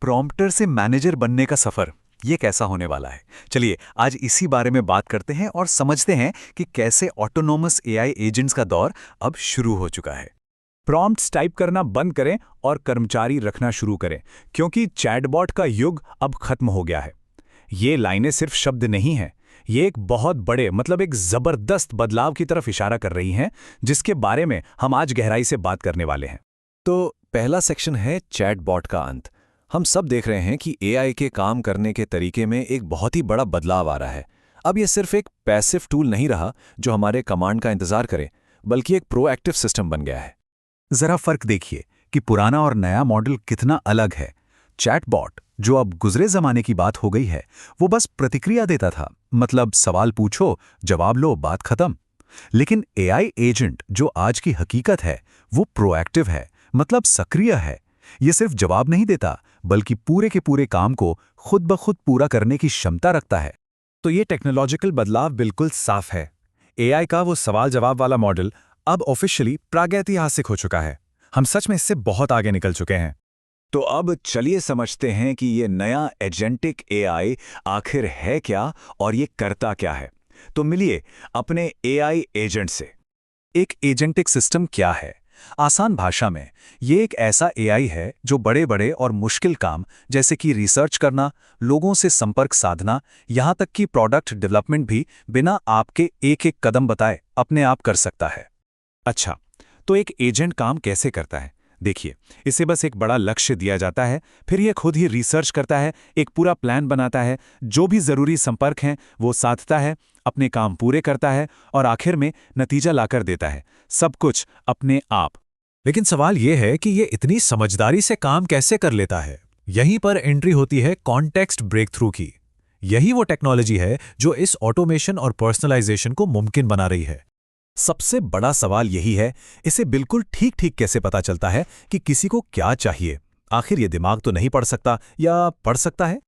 Prompter से manager बनने का सफर ये कैसा होने वाला है। चलिए आज इसी बारे में बात करते हैं और समझते हैं कि कैसे ऑटोनोमस एआई एजेंट्स का दौर अब शुरू हो चुका है। प्रॉम्प्ट्स टाइप करना बंद करें और कर्मचारी रखना शुरू करें, क्योंकि चैटबॉट का युग अब खत्म हो गया है। ये लाइनें सिर्फ शब्द नहीं हैं, ये एक बहुत बड़े एक जबरदस्त बदलाव की तरफ इशारा कर रही हैं, जिसके बारे में हम आज गहराई से बात करने वाले हैं। तो पहला सेक्शन है चैटबॉट का अंत। हम सब देख रहे हैं कि एआई के काम करने के तरीके में एक बहुत ही बड़ा बदलाव आ रहा है। अब ये सिर्फ एक पैसिव टूल नहीं रहा जो हमारे कमांड का इंतजार करे, बल्कि एक प्रोएक्टिव सिस्टम बन गया है। जरा फर्क देखिए कि पुराना और नया मॉडल कितना अलग है। चैटबॉट जो अब गुजरे जमाने की बात हो गई है, वो बस प्रतिक्रिया देता था, मतलब सवाल पूछो जवाब लो बात खत्म। लेकिन एआई एजेंट जो आज की हकीकत है वो प्रोएक्टिव है, मतलब सक्रिय है। ये सिर्फ जवाब नहीं देता, बल्कि पूरे के पूरे काम को खुद ब खुद पूरा करने की क्षमता रखता है। तो ये टेक्नोलॉजिकल बदलाव बिल्कुल साफ है। एआई का वो सवाल जवाब वाला मॉडल अब ऑफिशियली प्रागैतिहासिक हो चुका है। हम सच में इससे बहुत आगे निकल चुके हैं। तो अब चलिए समझते हैं कि ये नया एजेंटिक एआई आखिर है क्या और ये करता क्या है। तो मिलिए अपने एआई एजेंट से। एक एजेंटिक सिस्टम क्या है? आसान भाषा में ये एक ऐसा एआई है जो बड़े बड़े और मुश्किल काम जैसे कि रिसर्च करना, लोगों से संपर्क साधना, यहाँ तक कि प्रोडक्ट डेवलपमेंट भी बिना आपके एक एक कदम बताए अपने आप कर सकता है। अच्छा, तो एक एजेंट काम कैसे करता है? देखिए, इसे बस एक बड़ा लक्ष्य दिया जाता है, फिर यह खुद ही रिसर्च करता है, एक पूरा प्लान बनाता है, जो भी जरूरी संपर्क हैं वो साधता है, अपने काम पूरे करता है और आखिर में नतीजा लाकर देता है, सब कुछ अपने आप। लेकिन सवाल यह है कि ये इतनी समझदारी से काम कैसे कर लेता है। यहीं पर एंट्री होती है कॉन्टेक्स्ट ब्रेकथ्रू की। यही वो टेक्नोलॉजी है जो इस ऑटोमेशन और पर्सनलाइजेशन को मुमकिन बना रही है। सबसे बड़ा सवाल यही है, इसे बिल्कुल ठीक ठीक कैसे पता चलता है कि किसी को क्या चाहिए। आखिर ये दिमाग तो नहीं पढ़ सकता, या पढ़ सकता है?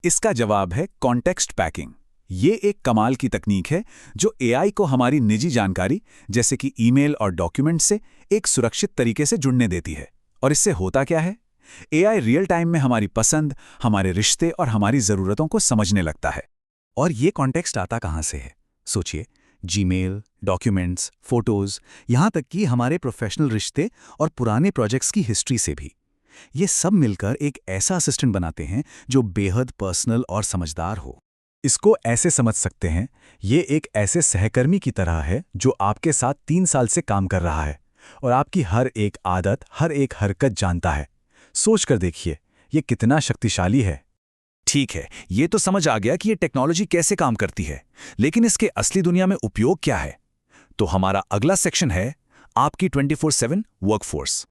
इसका जवाब है कॉन्टेक्स्ट पैकिंग। ये एक कमाल की तकनीक है जो एआई को हमारी निजी जानकारी जैसे कि ईमेल और डॉक्यूमेंट से एक सुरक्षित तरीके से जुड़ने देती है। और इससे होता क्या है? एआई रियल टाइम में हमारी पसंद, हमारे रिश्ते और हमारी ज़रूरतों को समझने लगता है। और ये कॉन्टेक्स्ट आता कहाँ से है? सोचिए, जीमेल, डॉक्यूमेंट्स, फोटोज़, यहाँ तक कि हमारे प्रोफेशनल रिश्ते और पुराने प्रोजेक्ट्स की हिस्ट्री से भी। ये सब मिलकर एक ऐसा असिस्टेंट बनाते हैं जो बेहद पर्सनल और समझदार हो। इसको ऐसे समझ सकते हैं, ये एक ऐसे सहकर्मी की तरह है जो आपके साथ 3 साल से काम कर रहा है और आपकी हर एक आदत, हर एक हरकत जानता है। सोच कर देखिए, ये कितना शक्तिशाली है। ठीक है, ये तो समझ आ गया कि ये टेक्नोलॉजी कैसे काम करती है, लेकिन इसके असली दुनिया में उपयोग क्या है? तो हमारा अगला सेक्शन है आपकी 24/7 वर्कफोर्स।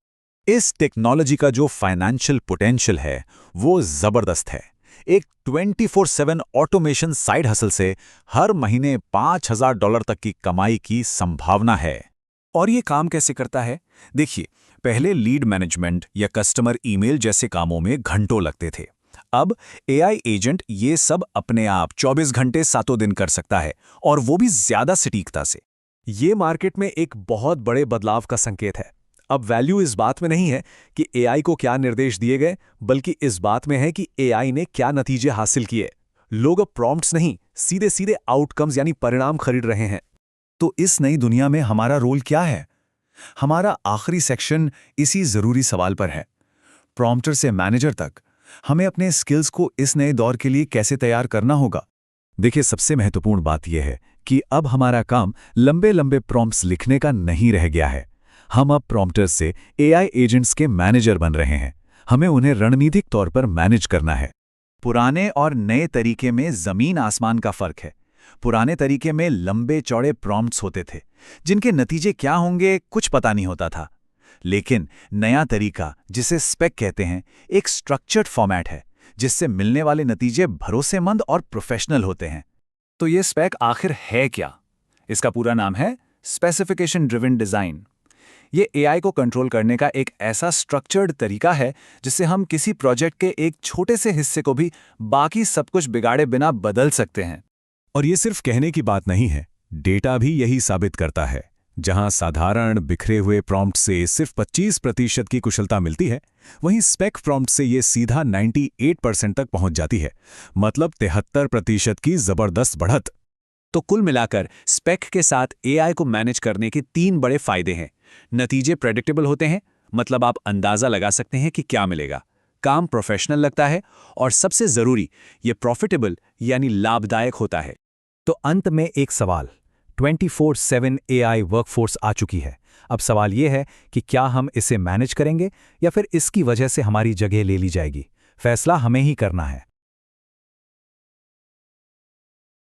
इस टेक्नोलॉजी का जो फाइनेंशियल पोटेंशियल है वो जबरदस्त है। एक 24/7 ऑटोमेशन साइड हसल से हर महीने $5,000 तक की कमाई की संभावना है। और ये काम कैसे करता है? देखिए, पहले लीड मैनेजमेंट या कस्टमर ईमेल जैसे कामों में घंटों लगते थे। अब एआई एजेंट ये सब अपने आप 24 घंटे सातों दिन कर सकता है, और वो भी ज्यादा सटीकता से। ये मार्केट में एक बहुत बड़े बदलाव का संकेत है। अब वैल्यू इस बात में नहीं है कि एआई को क्या निर्देश दिए गए, बल्कि इस बात में है कि एआई ने क्या नतीजे हासिल किए। लोग अब प्रॉम्प्ट्स नहीं, सीधे सीधे आउटकम्स यानी परिणाम खरीद रहे हैं। तो इस नई दुनिया में हमारा रोल क्या है? हमारा आखिरी सेक्शन इसी जरूरी सवाल पर है। प्रॉम्प्टर से मैनेजर तक हमें अपने स्किल्स को इस नए दौर के लिए कैसे तैयार करना होगा। देखिए, सबसे महत्वपूर्ण बात यह है कि अब हमारा काम लंबे लंबे प्रॉम्प्ट्स लिखने का नहीं रह गया है। हम अब प्रॉम्प्टर्स से एआई एजेंट्स के मैनेजर बन रहे हैं। हमें उन्हें रणनीतिक तौर पर मैनेज करना है। पुराने और नए तरीके में जमीन आसमान का फर्क है। पुराने तरीके में लंबे चौड़े प्रॉम्प्ट्स होते थे, जिनके नतीजे क्या होंगे कुछ पता नहीं होता था। लेकिन नया तरीका, जिसे स्पेक कहते हैं, एक स्ट्रक्चर्ड फॉर्मेट है जिससे मिलने वाले नतीजे भरोसेमंद और प्रोफेशनल होते हैं। तो ये स्पेक आखिर है क्या? इसका पूरा नाम है स्पेसिफिकेशन ड्रिवन डिजाइन। ये एआई को कंट्रोल करने का एक ऐसा स्ट्रक्चर्ड तरीका है जिससे हम किसी प्रोजेक्ट के एक छोटे से हिस्से को भी बाकी सब कुछ बिगाड़े बिना बदल सकते हैं। और ये सिर्फ कहने की बात नहीं है, डेटा भी यही साबित करता है। जहां साधारण बिखरे हुए प्रॉम्प्ट से सिर्फ 25% की कुशलता मिलती है, वहीं स्पेक प्रॉम्प्ट से ये सीधा 98% तक पहुंच जाती है, मतलब 73% की जबरदस्त बढ़त। तो कुल मिलाकर स्पेक के साथ एआई को मैनेज करने के 3 बड़े फायदे हैं। नतीजे प्रेडिक्टेबल होते हैं, मतलब आप अंदाजा लगा सकते हैं कि क्या मिलेगा। काम प्रोफेशनल लगता है और सबसे जरूरी, ये प्रॉफिटेबल यानी लाभदायक होता है। तो अंत में एक सवाल, 24/7 एआई वर्कफोर्स आ चुकी है। अब सवाल ये है कि क्या हम इसे मैनेज करेंगे या फिर इसकी वजह से हमारी जगह ले ली जाएगी। फैसला हमें ही करना है।